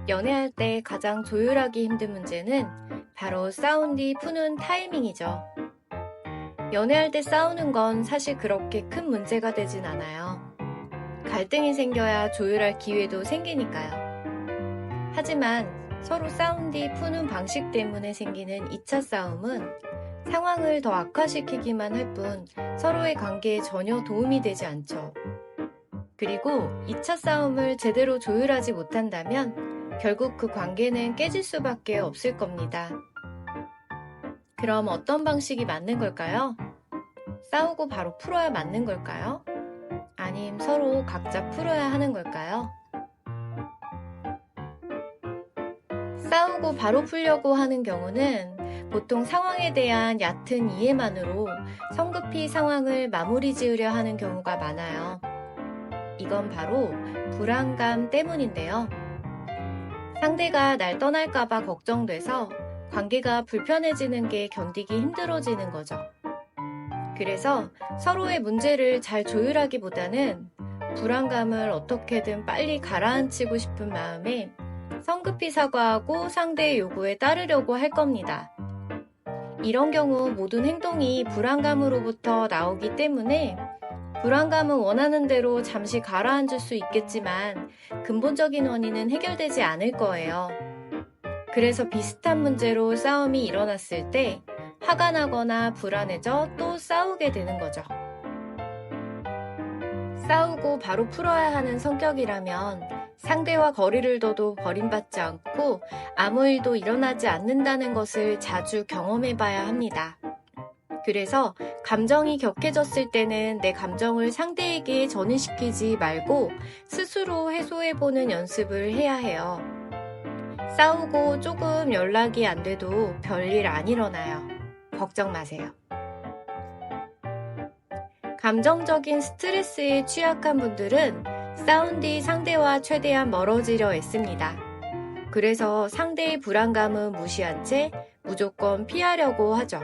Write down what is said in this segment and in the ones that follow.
연애할 때 가장 조율하기 힘든 문제는 바로 싸운 뒤 푸는 타이밍이죠. 연애할 때 싸우는 건 사실 그렇게 큰 문제가 되진 않아요. 갈등이 생겨야 조율할 기회도 생기니까요. 하지만 서로 싸운 뒤 푸는 방식 때문에 생기는 2차 싸움은 상황을 더 악화시키기만 할 뿐 서로의 관계에 전혀 도움이 되지 않죠. 그리고 2차 싸움을 제대로 조율하지 못한다면 결국 그 관계는 깨질 수밖에 없을 겁니다. 그럼 어떤 방식이 맞는 걸까요? 싸우고 바로 풀어야 맞는 걸까요? 아님 서로 각자 풀어야 하는 걸까요? 싸우고 바로 풀려고 하는 경우는 보통 상황에 대한 얕은 이해만으로 성급히 상황을 마무리 지으려 하는 경우가 많아요. 이건 바로 불안감 때문인데요. 상대가 날 떠날까봐 걱정돼서 관계가 불편해지는 게 견디기 힘들어지는 거죠. 그래서 서로의 문제를 잘 조율하기보다는 불안감을 어떻게든 빨리 가라앉히고 싶은 마음에 성급히 사과하고 상대의 요구에 따르려고 할 겁니다. 이런 경우 모든 행동이 불안감으로부터 나오기 때문에 불안감은 원하는 대로 잠시 가라앉을 수 있겠지만 근본적인 원인은 해결되지 않을 거예요. 그래서 비슷한 문제로 싸움이 일어났을 때 화가 나거나 불안해져 또 싸우게 되는 거죠. 싸우고 바로 풀어야 하는 성격이라면 상대와 거리를 둬도 버림받지 않고 아무 일도 일어나지 않는다는 것을 자주 경험해 봐야 합니다. 그래서 감정이 격해졌을 때는 내 감정을 상대에게 전이시키지 말고 스스로 해소해보는 연습을 해야 해요. 싸우고 조금 연락이 안 돼도 별일 안 일어나요. 걱정 마세요. 감정적인 스트레스에 취약한 분들은 싸운 뒤 상대와 최대한 멀어지려 애씁니다. 그래서 상대의 불안감은 무시한 채 무조건 피하려고 하죠.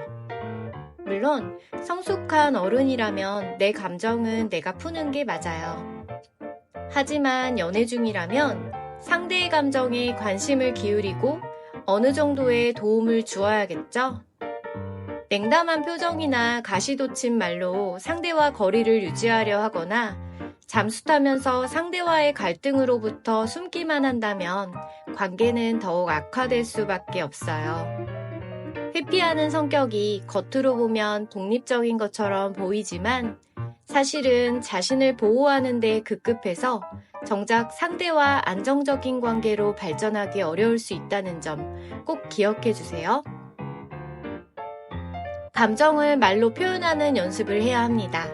물론 성숙한 어른이라면 내 감정은 내가 푸는 게 맞아요. 하지만 연애 중이라면 상대의 감정에 관심을 기울이고 어느 정도의 도움을 주어야겠죠? 냉담한 표정이나 가시돋친 말로 상대와 거리를 유지하려 하거나 잠수타면서 상대와의 갈등으로부터 숨기만 한다면 관계는 더욱 악화될 수밖에 없어요. 회피하는 성격이 겉으로 보면 독립적인 것처럼 보이지만 사실은 자신을 보호하는 데 급급해서 정작 상대와 안정적인 관계로 발전하기 어려울 수 있다는 점 꼭 기억해 주세요. 감정을 말로 표현하는 연습을 해야 합니다.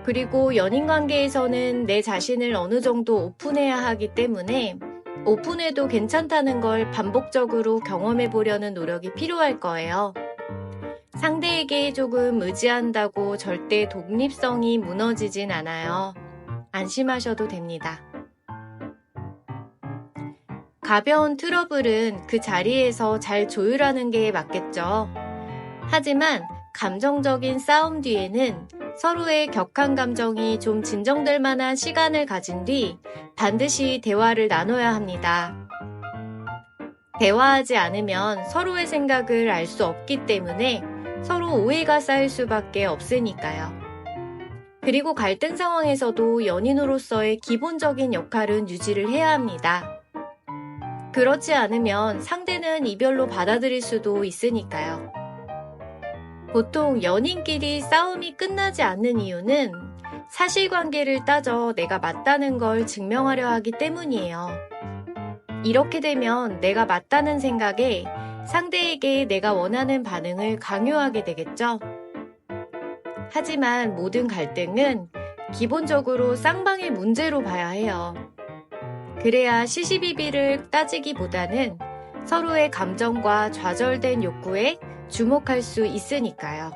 그리고 연인 관계에서는 내 자신을 어느 정도 오픈해야 하기 때문에 오픈해도 괜찮다는 걸 반복적으로 경험해 보려는 노력이 필요할 거예요. 상대에게 조금 의지한다고 절대 독립성이 무너지진 않아요. 안심하셔도 됩니다. 가벼운 트러블은 그 자리에서 잘 조율하는 게 맞겠죠. 하지만 감정적인 싸움 뒤에는 서로의 격한 감정이 좀 진정될 만한 시간을 가진 뒤 반드시 대화를 나눠야 합니다. 대화하지 않으면 서로의 생각을 알 수 없기 때문에 서로 오해가 쌓일 수밖에 없으니까요. 그리고 갈등 상황에서도 연인으로서의 기본적인 역할은 유지를 해야 합니다. 그렇지 않으면 상대는 이별로 받아들일 수도 있으니까요. 보통 연인끼리 싸움이 끝나지 않는 이유는 사실관계를 따져 내가 맞다는 걸 증명하려 하기 때문이에요. 이렇게 되면 내가 맞다는 생각에 상대에게 내가 원하는 반응을 강요하게 되겠죠. 하지만 모든 갈등은 기본적으로 쌍방의 문제로 봐야 해요. 그래야 시시비비를 따지기보다는 서로의 감정과 좌절된 욕구에 주목할 수 있으니까요.